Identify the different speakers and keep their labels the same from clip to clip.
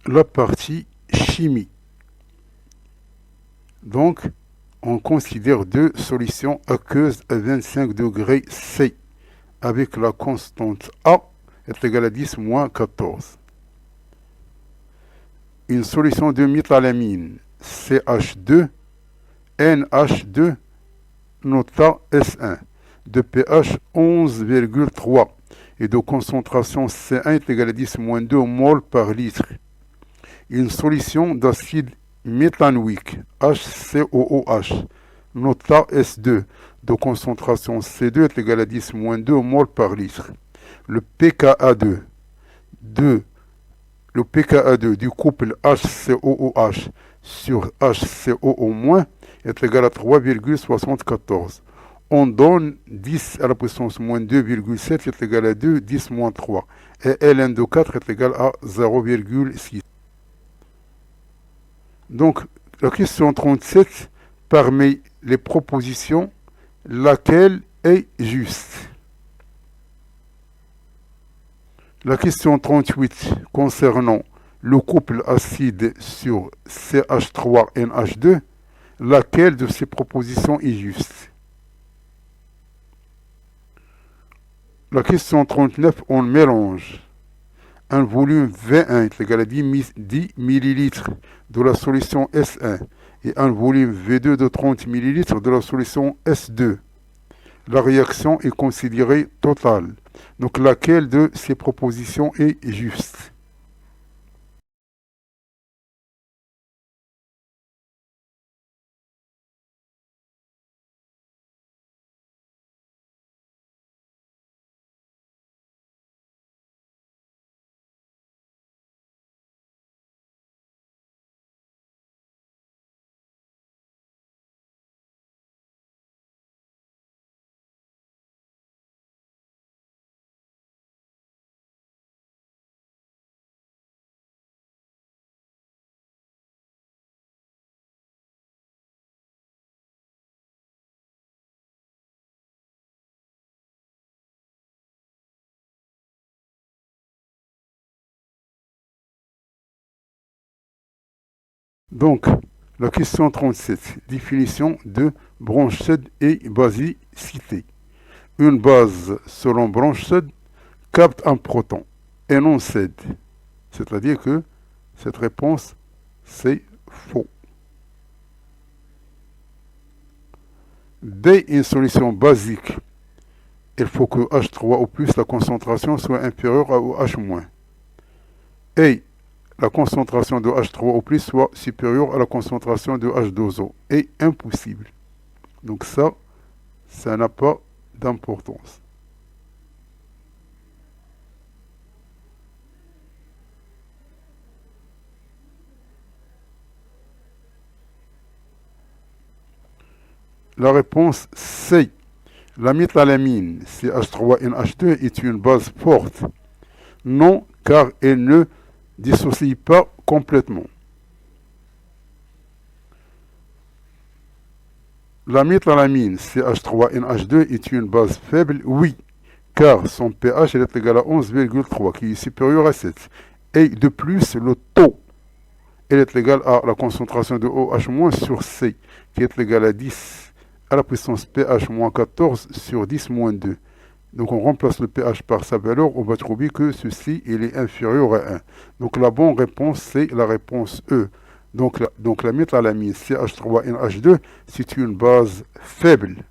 Speaker 1: La partie chimie. Donc, on considère deux solutions aqueuses à 25 degrés C avec la constante A est égale à 10 moins 14. Une solution de méthylamine CH2, NH2, nota S1, de pH 11,3 et de concentration C1 est égale à 10 moins 2 mol par litre. Une solution d'acide méthanoïque HCOOH, nota S2, de concentration C2 est égale à 10 moins 2 mol par litre. Le pKa2 du couple HCOOH sur HCOO- est égal à 3,74. On donne 10 à la puissance moins 2,7 est égal à 2, 10 moins 3. Et ln de 4 est égal à 0,6. Donc, la question 37, parmi les propositions, laquelle est juste? La question 38 concernant le couple acide sur CH3NH2, laquelle de ces propositions est juste? La question 39, on mélange un volume V1 est égal à 10 ml de la solution S1 et un volume V2 de 30 ml de la solution S2. La réaction est considérée totale. Donc laquelle de ces propositions est juste? Donc, la question 37, définition de Bronsted et basicité. Une base selon Bronsted capte un proton et non cède. C'est-à-dire que cette réponse, c'est faux. B, une solution basique. Il faut que H3 ou plus, la concentration soit inférieure à H-. Et la concentration de H3 ou plus soit supérieure à la concentration de H2O. Est impossible. Donc ça n'a pas d'importance. La réponse C. La méthylamine CH3NH2 est une base forte. Non, car elle ne dissocie pas complètement. La méthylamine CH3NH2 est une base faible, oui, car son pH est égal à 11,3, qui est supérieur à 7. Et de plus, le taux est égal à la concentration de OH- sur C, qui est égal à 10 à la puissance pH-14 sur 10 moins 2. Donc on remplace le pH par sa valeur, on va trouver que ceci il est inférieur à 1. Donc la bonne réponse, c'est la réponse E. Donc la méthylamine CH3NH2, c'est une base faible.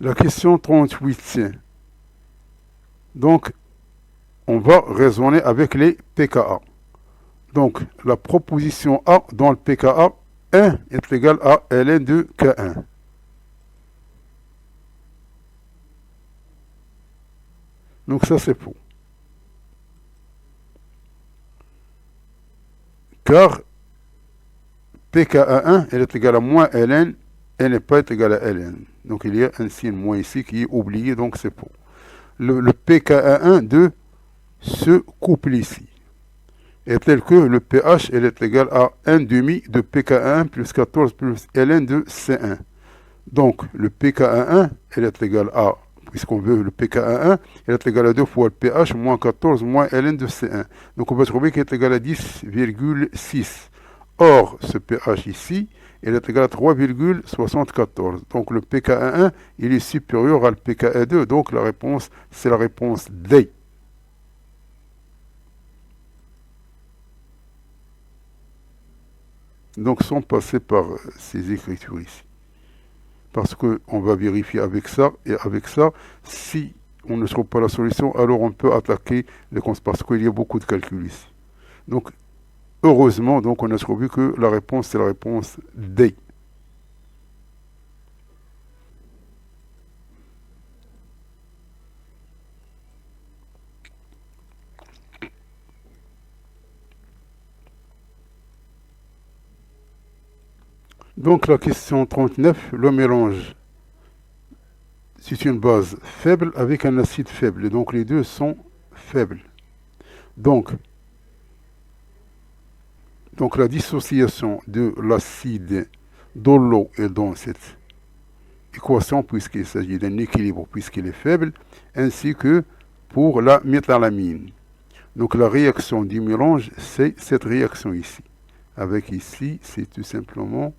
Speaker 1: La question 38. Donc, on va raisonner avec les pKa. Donc, la proposition A dans le pKa, 1 est égal à ln de K1. Donc ça c'est faux. Car pKa1 elle est égale à moins ln, elle n'est pas égale à ln. Donc il y a un signe moins ici qui est oublié, donc c'est faux. Le pKa1 de ce couple ici est tel que le pH elle est égal à 1 demi de pKa1 plus 14 plus ln de C1. Donc le pKa1 elle est égal à, puisqu'on veut le pKa1, elle est égal à 2 fois le pH moins 14 moins ln de C1. Donc on va trouver qu'elle est égal à 10,6. Or, ce pH ici, il est égal à 3,74. Donc le pKa1, il est supérieur à le pKa2. Donc la réponse, c'est la réponse D. Donc sans passer par ces écritures ici. Parce qu'on va vérifier avec ça, et avec ça, si on ne trouve pas la solution, alors on peut attaquer les constantes, parce qu'il y a beaucoup de calculs ici. Donc, heureusement, donc on a trouvé que la réponse, c'est la réponse D. Donc la question 39, le mélange, c'est une base faible avec un acide faible. Et donc les deux sont faibles. Donc la dissociation de l'acide dans l'eau et dans cette équation, puisqu'il s'agit d'un équilibre, puisqu'il est faible, ainsi que pour la méthalamine. Donc la réaction du mélange, c'est cette réaction ici. Avec ici, c'est tout simplement,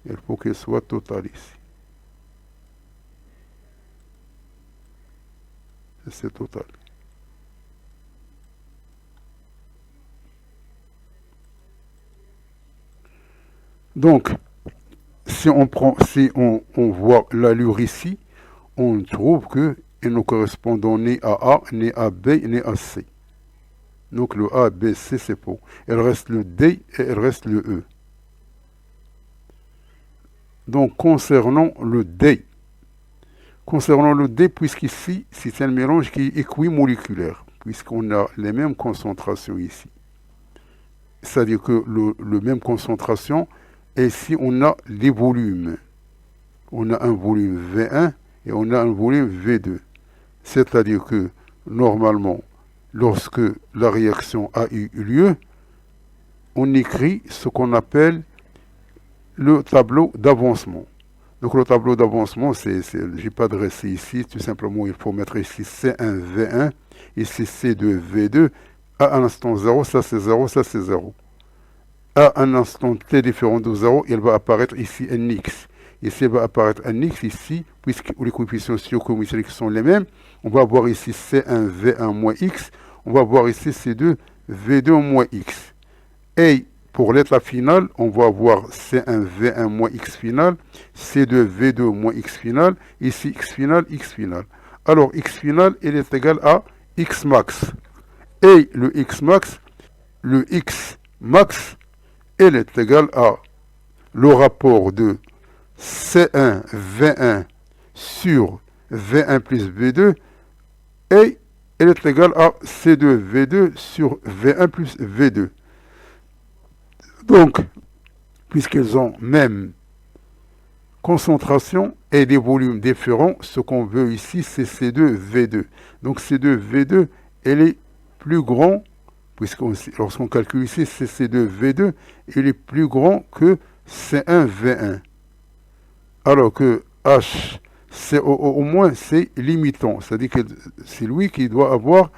Speaker 1: il faut qu'elle soit totale ici. C'est total. Donc, si on voit l'allure ici, on trouve que il ne correspond ni à A, ni à B, ni à C. Donc le A, B, C, c'est faux. Il reste le D et il reste le E. Donc concernant le D, puisqu'ici, c'est un mélange qui est équimoléculaire, puisqu'on a les mêmes concentrations ici. C'est-à-dire que le même concentration, et ici on a les volumes. On a un volume V1 et on a un volume V2. C'est-à-dire que normalement, lorsque la réaction a eu lieu, on écrit ce qu'on appelle le tableau d'avancement. Donc le tableau d'avancement, je n'ai pas dressé ici, tout simplement il faut mettre ici C1, V1, ici C2, V2, à un instant 0, ça c'est 0, ça c'est 0. À un instant t différent de 0, il va apparaître ici un x. Ici va apparaître un x ici, puisque les coefficients stoichiométriques sont les mêmes. On va voir ici C1, V1 moins x. On va voir ici C2, V2 moins x. Et pour l'état final, on va avoir C1, V1 moins x final, C2, V2 moins x final, ici x final, x final. Alors x final, il est égal à x max. Et le x max, il est égal à le rapport de C1, V1 sur V1 plus V2 et il est égal à C2, V2 sur V1 plus V2. Donc, puisqu'ils ont même concentration et des volumes différents, ce qu'on veut ici, c'est C2, V2. Donc C2, V2, elle est plus grand, lorsqu'on calcule ici, c'est C2, V2, il est plus grand que C1, V1. Alors que H, c'est au moins, c'est limitant. C'est-à-dire que c'est lui qui doit avoir,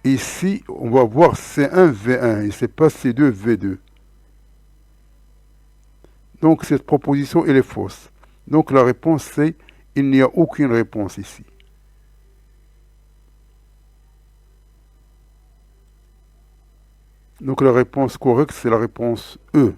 Speaker 1: ici, on va voir C1, V1, et c'est pas C2, V2. Donc cette proposition, elle est fausse. Donc la réponse, c'est, il n'y a aucune réponse ici. Donc la réponse correcte, c'est la réponse E.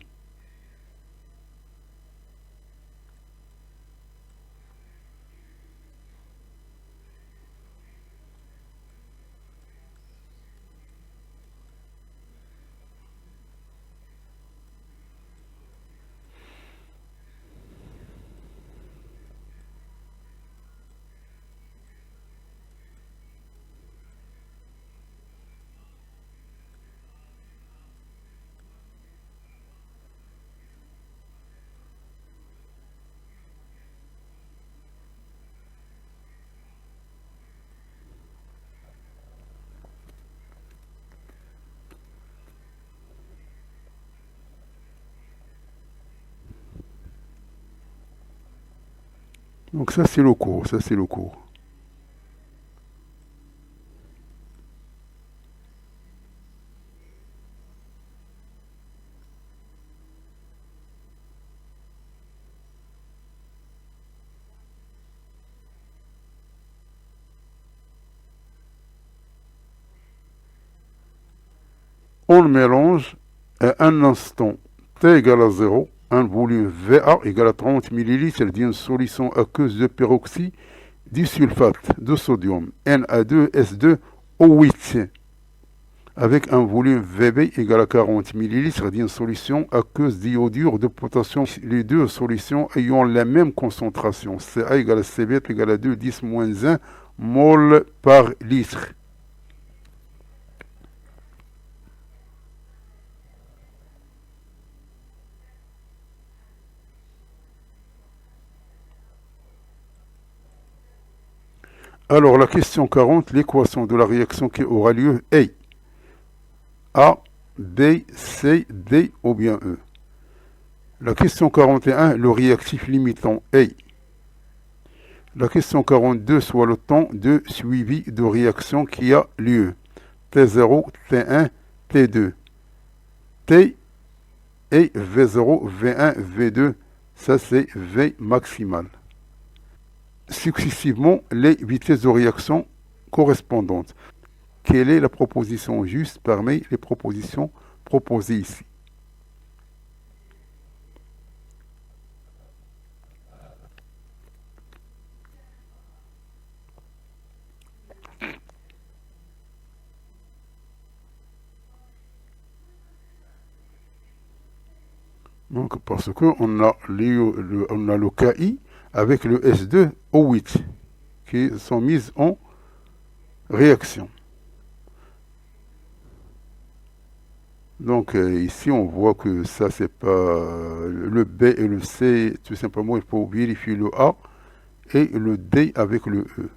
Speaker 1: Donc ça c'est le cours, ça c'est le cours. On mélange à un instant T égale à 0, un volume Va égale à 30 ml d'une solution aqueuse de peroxyde disulfate de sodium Na2S2O8 avec un volume Vb égal à 40 ml d'une solution aqueuse d'iodure de potassium. Les deux solutions ayant la même concentration, Ca égale à Cb égale à 2, 10 moins 1 mol par litre. Alors la question 40, l'équation de la réaction qui aura lieu est A, B, C, D ou bien E. La question 41, le réactif limitant est. La question 42, soit le temps de suivi de réaction qui a lieu. T0, T1, T2. T et V0, V1, V2, ça c'est V maximal. Successivement les vitesses de réaction correspondantes. Quelle est la proposition juste parmi les propositions proposées ici? Donc, parce qu'on a, on a le KI avec le S2O8 qui sont mises en réaction. Donc ici on voit que ça c'est pas le B et le C, tout simplement il faut vérifier le A et le D avec le E.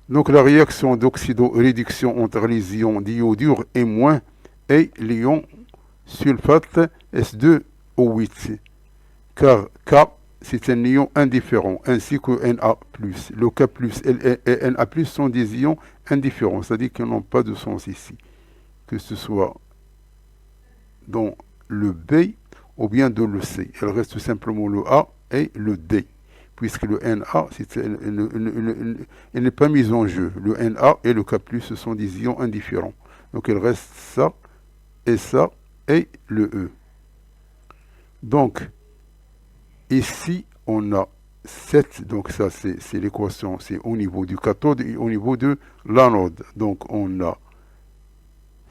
Speaker 1: Donc la réaction d'oxydoréduction entre les ions d'iodure et moins et l'ion sulfate S2O8 car K c'est un ion indifférent, ainsi que Na+. Le K+, et Na+, sont des ions indifférents, c'est-à-dire qu'ils n'ont pas de sens ici, que ce soit dans le B ou bien dans le C. Il reste tout simplement le A et le D, puisque le Na, il n'est pas mis en jeu. Le Na et le K+, ce sont des ions indifférents. Donc il reste ça et le E. Donc, ici, on a 7, donc ça c'est l'équation, c'est au niveau du cathode et au niveau de l'anode. Donc on a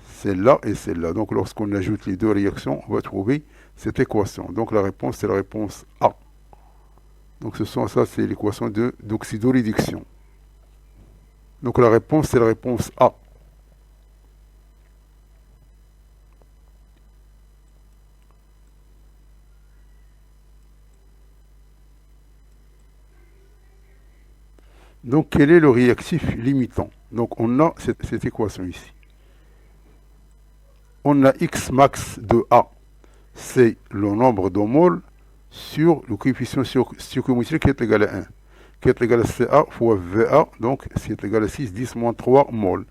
Speaker 1: celle-là et celle-là. Donc lorsqu'on ajoute les deux réactions, on va trouver cette équation. Donc la réponse, c'est la réponse A. Donc ça c'est l'équation d'oxydoréduction. Donc la réponse, c'est la réponse A. Donc, quel est le réactif limitant? Donc, on a cette équation ici. On a X max de A, c'est le nombre de moles sur le coefficient stoichiométrique qui est égal à 1, qui est égal à Ca fois Va, donc c'est égal à 6, 10 moins 3 moles.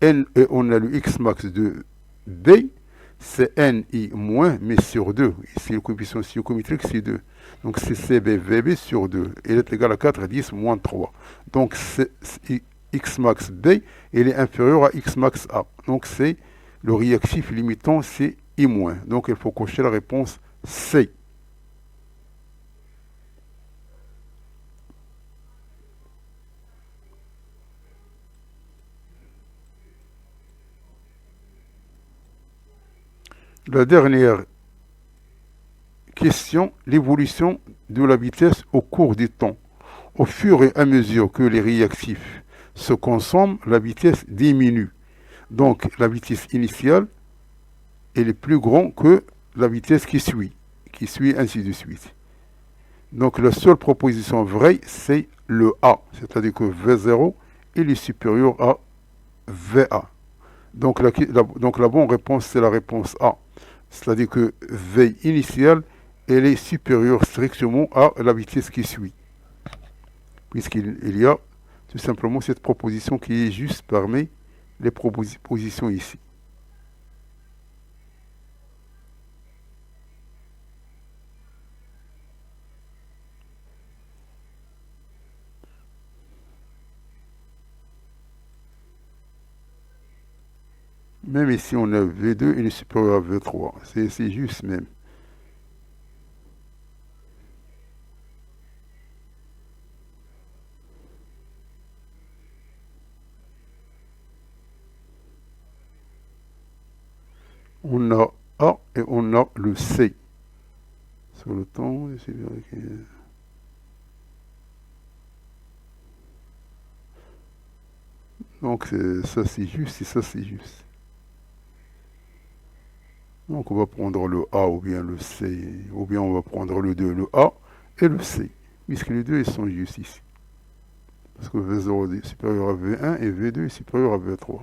Speaker 1: Et on a le X max de B, c'est Ni moins, mais sur 2. Ici, le coefficient stoichiométrique, c'est 2. Donc, c'est CBVB sur 2. Il est égal à 4, 10 moins 3. Donc, X max B, il est inférieur à X max A. Donc, c'est le réactif limitant, c'est I-. Donc, il faut cocher la réponse C. La dernière question, l'évolution de la vitesse au cours du temps. Au fur et à mesure que les réactifs se consomment, la vitesse diminue. Donc la vitesse initiale elle est plus grande que la vitesse qui suit ainsi de suite. Donc la seule proposition vraie, c'est le A, c'est-à-dire que V0 il est supérieur à VA. Donc la bonne réponse, c'est la réponse A. C'est-à-dire que V initial elle est supérieure strictement à la vitesse qui suit. Puisqu'il y a tout simplement cette proposition qui est juste parmi les propositions ici. Même ici, on a V2, il est supérieur à V3. C'est juste même. On a A et on a le C. Sur le temps, donc ça c'est juste et ça c'est juste. Donc on va prendre le A ou bien le C, ou bien on va prendre le 2, le A et le C, puisque les deux ils sont justes ici. Parce que V0 est supérieur à V1 et V2 est supérieur à V3.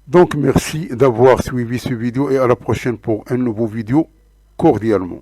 Speaker 1: Donc merci d'avoir suivi cette vidéo et à la prochaine pour un nouveau vidéo cordialement.